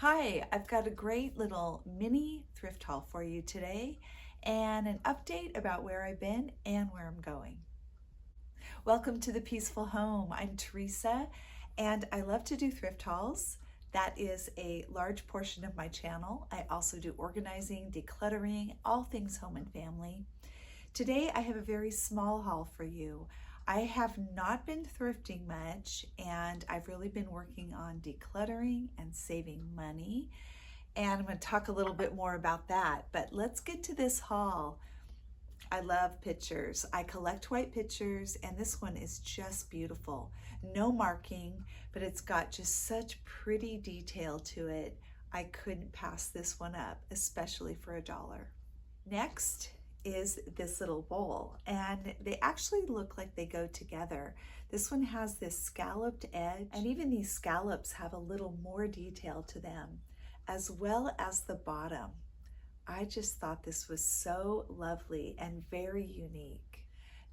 Hi, I've got a great little mini thrift haul for you today and an update about where I've been and where I'm going. Welcome to the Peaceful Home. I'm Teresa and I love to do thrift hauls. That is a large portion of my channel. I also do organizing, decluttering, all things home and family. Today I have a very small haul for you. I have not been thrifting much and I've really been working on decluttering and saving money. And I'm going to talk a little bit more about that, but let's get to this haul. I love pictures. I collect white pictures and this one is just beautiful. No marking, but it's got just such pretty detail to it. I couldn't pass this one up, especially for $1. Next is this little bowl, and they actually look like they go together. This one has this scalloped edge, and even these scallops have a little more detail to them, as well as the bottom. I just thought this was so lovely and very unique.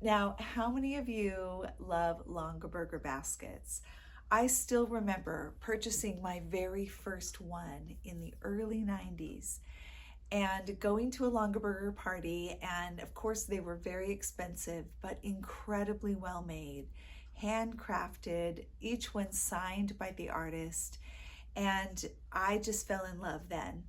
Now, how many of you love Longaberger baskets? I still remember purchasing my very first one in the early 90s. And going to a Longaberger party, and of course they were very expensive, but incredibly well made, handcrafted, each one signed by the artist, and I just fell in love then.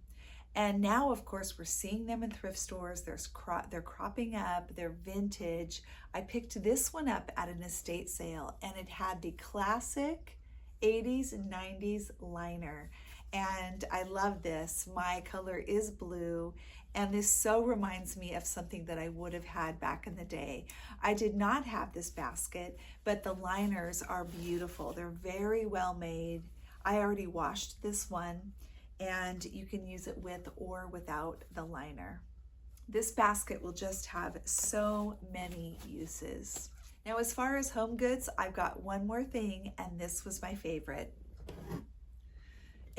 And now, of course, we're seeing them in thrift stores. They're cropping up, they're vintage. I picked this one up at an estate sale, and it had the classic 80s and 90s liner. And I love this. My color is blue, and this so reminds me of something that I would have had back in the day. I did not have this basket, but the liners are beautiful. They're very well made. I already washed this one, and you can use it with or without the liner. This basket will just have so many uses. Now, as far as home goods, I've got one more thing, and this was my favorite.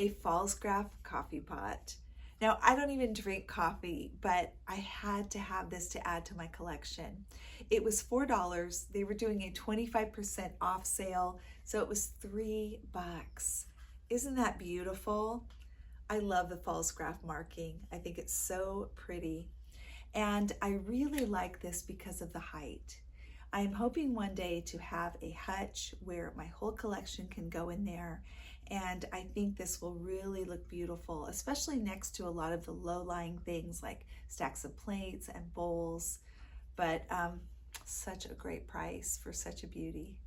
A Falstaff coffee pot. Now, I don't even drink coffee, but I had to have this to add to my collection. It was $4. They were doing a 25% off sale, so it was $3. Isn't that beautiful? I love the Falstaff marking. I think it's so pretty. And I really like this because of the height. I'm hoping one day to have a hutch where my whole collection can go in there, and I think this will really look beautiful, especially next to a lot of the low-lying things like stacks of plates and bowls, but such a great price for such a beauty.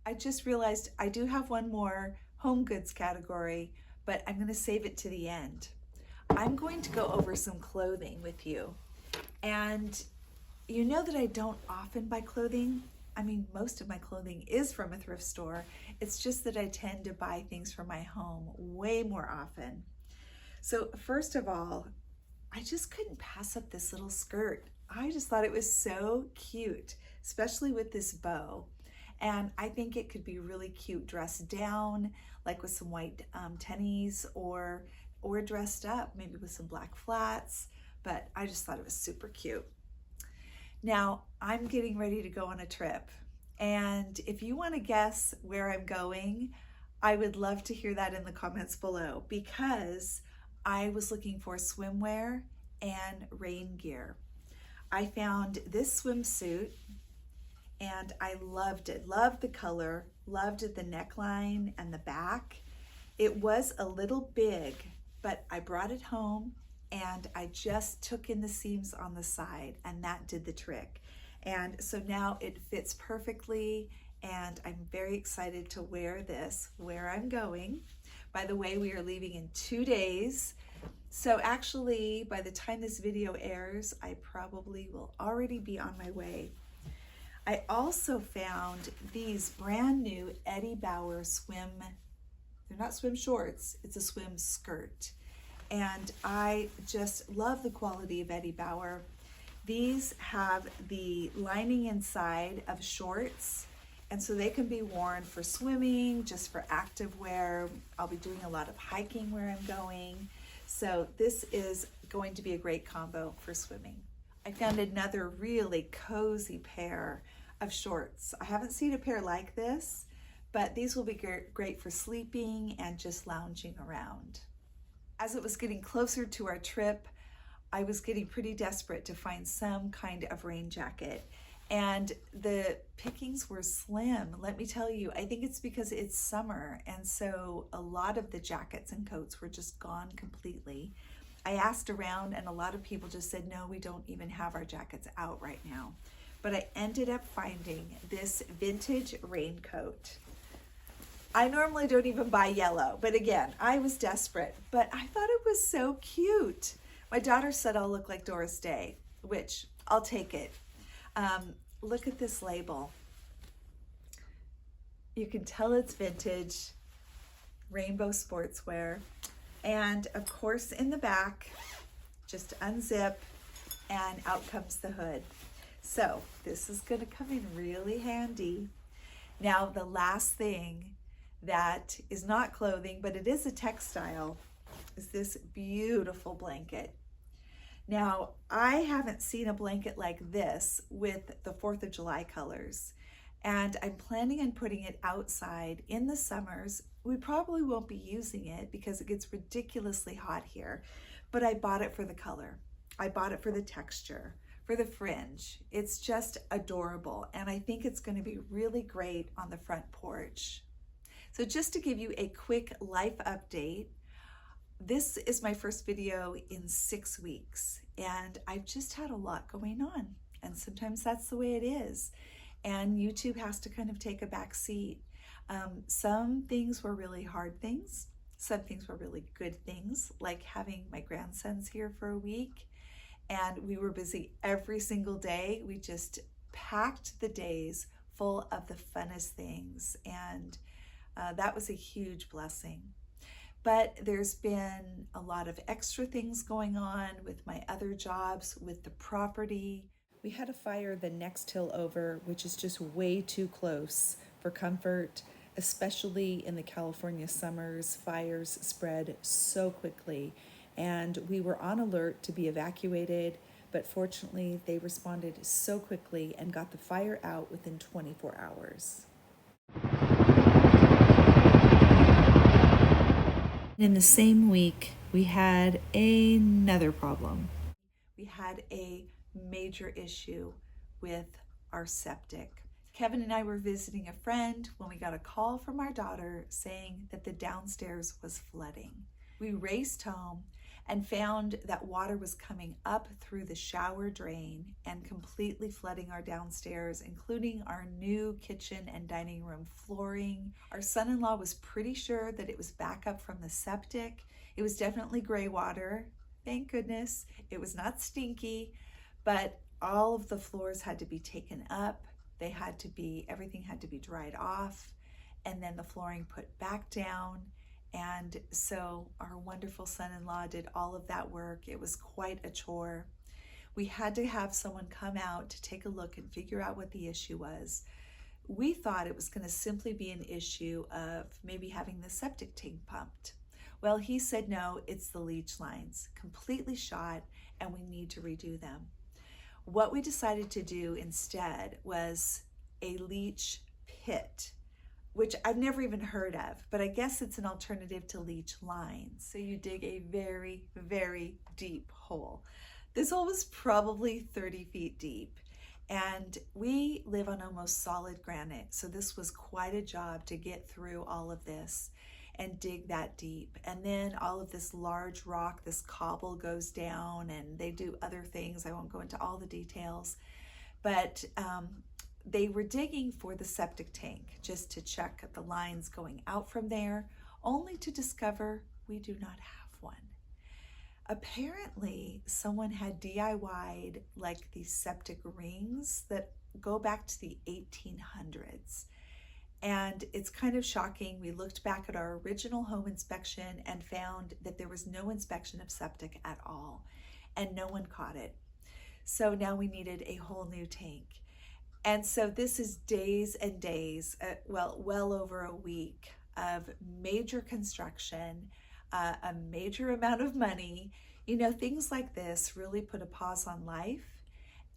I just realized I do have one more home goods category, but I'm going to save it to the end. I'm going to go over some clothing with you, and you know that I don't often buy clothing. I mean, most of my clothing is from a thrift store. It's just that I tend to buy things for my home way more often. So first of all, I just couldn't pass up this little skirt. I just thought it was so cute, especially with this bow. And I think it could be really cute dressed down, like with some white tennies, or dressed up, maybe with some black flats. But I just thought it was super cute. Now, I'm getting ready to go on a trip, and if you want to guess where I'm going, I would love to hear that in the comments below, because I was looking for swimwear and rain gear. I found this swimsuit, and I loved it. Loved the color, loved the neckline and the back. It was a little big, but I brought it home, and I just took in the seams on the side, and that did the trick. And so now it fits perfectly, and I'm very excited to wear this where I'm going. By the way, we are leaving in 2 days. So actually, by the time this video airs, I probably will already be on my way. I also found these brand new Eddie Bauer they're not swim shorts, it's a swim skirt. And I just love the quality of Eddie Bauer. These have the lining inside of shorts, and so they can be worn for swimming, just for active wear. I'll be doing a lot of hiking where I'm going. So this is going to be a great combo for swimming. I found another really cozy pair of shorts. I haven't seen a pair like this, but these will be great for sleeping and just lounging around. As it was getting closer to our trip, I was getting pretty desperate to find some kind of rain jacket. And the pickings were slim. Let me tell you, I think it's because it's summer. And so a lot of the jackets and coats were just gone completely. I asked around and a lot of people just said, no, we don't even have our jackets out right now. But I ended up finding this vintage raincoat. I normally don't even buy yellow, but again, I was desperate, but I thought it was so cute. My daughter said I'll look like Doris Day, which I'll take it. Look at this label. You can tell it's vintage, rainbow sportswear. And of course in the back, just unzip and out comes the hood. So this is gonna come in really handy. Now the last thing that is not clothing, but it is a textile, is this beautiful blanket. Now, I haven't seen a blanket like this with the 4th of July colors, and I'm planning on putting it outside in the summers. We probably won't be using it because it gets ridiculously hot here, but I bought it for the color. I bought it for the texture, for the fringe. It's just adorable, and I think it's going to be really great on the front porch. So just to give you a quick life update, this is my first video in 6 weeks, and I've just had a lot going on, and sometimes that's the way it is, and YouTube has to kind of take a back seat. Some things were really hard things, some things were really good things, like having my grandsons here for a week, and we were busy every single day. We just packed the days full of the funnest things, and that was a huge blessing. But there's been a lot of extra things going on with my other jobs, with the property. We had a fire the next hill over, which is just way too close for comfort, especially in the California summers. Fires spread so quickly, and we were on alert to be evacuated, but fortunately they responded so quickly and got the fire out within 24 hours. In the same week, we had another problem. We had a major issue with our septic. Kevin and I were visiting a friend when we got a call from our daughter saying that the downstairs was flooding. We raced home and found that water was coming up through the shower drain and completely flooding our downstairs, including our new kitchen and dining room flooring. Our son-in-law was pretty sure that it was back up from the septic. It was definitely gray water, thank goodness. It was not stinky, but all of the floors had to be taken up. Everything had to be dried off, and then the flooring put back down. And so our wonderful son-in-law did all of that work. It was quite a chore. We had to have someone come out to take a look and figure out what the issue was. We thought it was going to simply be an issue of maybe having the septic tank pumped. Well, he said, no, it's the leach lines, completely shot, and we need to redo them. What we decided to do instead was a leach pit, which I've never even heard of, but I guess it's an alternative to leach lines. So you dig a very, very deep hole. This hole was probably 30 feet deep, and we live on almost solid granite, so this was quite a job to get through all of this and dig that deep. And then all of this large rock, this cobble goes down, and they do other things. I won't go into all the details, but they were digging for the septic tank just to check the lines going out from there, only to discover we do not have one. Apparently, someone had DIY'd like these septic rings that go back to the 1800s. And it's kind of shocking. We looked back at our original home inspection and found that there was no inspection of septic at all, and no one caught it. So now we needed a whole new tank. And so this is days and days, well over a week of major construction, a major amount of money. You know, things like this really put a pause on life,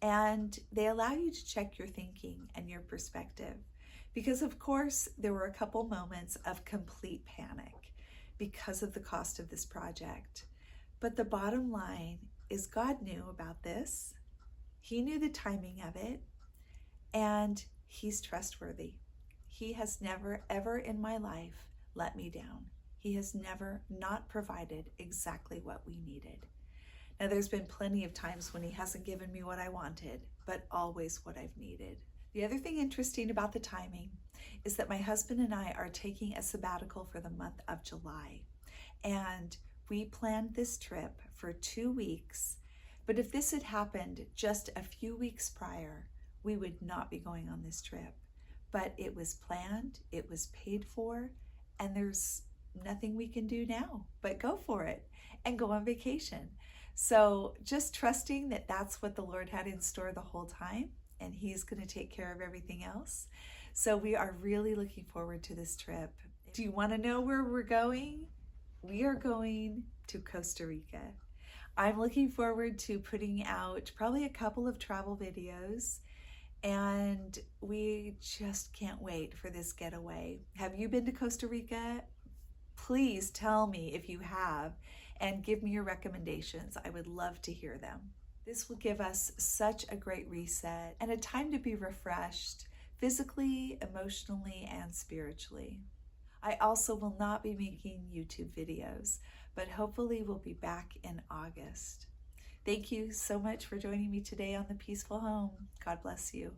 and they allow you to check your thinking and your perspective. Because of course, there were a couple moments of complete panic, because of the cost of this project. But the bottom line is God knew about this. He knew the timing of it, and He's trustworthy. He has never, ever in my life let me down. He has never not provided exactly what we needed. Now, there's been plenty of times when He hasn't given me what I wanted, but always what I've needed. The other thing interesting about the timing is that my husband and I are taking a sabbatical for the month of July. And we planned this trip for 2 weeks. But if this had happened just a few weeks prior, we would not be going on this trip. But it was planned, it was paid for, and there's nothing we can do now but go for it and go on vacation. So just trusting that that's what the Lord had in store the whole time, and He's going to take care of everything else. So we are really looking forward to this trip. Do you want to know where we're going? We are going to Costa Rica. I'm looking forward to putting out probably a couple of travel videos, and we just can't wait for this getaway. Have you been to Costa Rica? Please tell me if you have and give me your recommendations. I would love to hear them. This will give us such a great reset and a time to be refreshed physically, emotionally, and spiritually. I also will not be making YouTube videos, but hopefully we'll be back in August. Thank you so much for joining me today on The Peaceful Home. God bless you.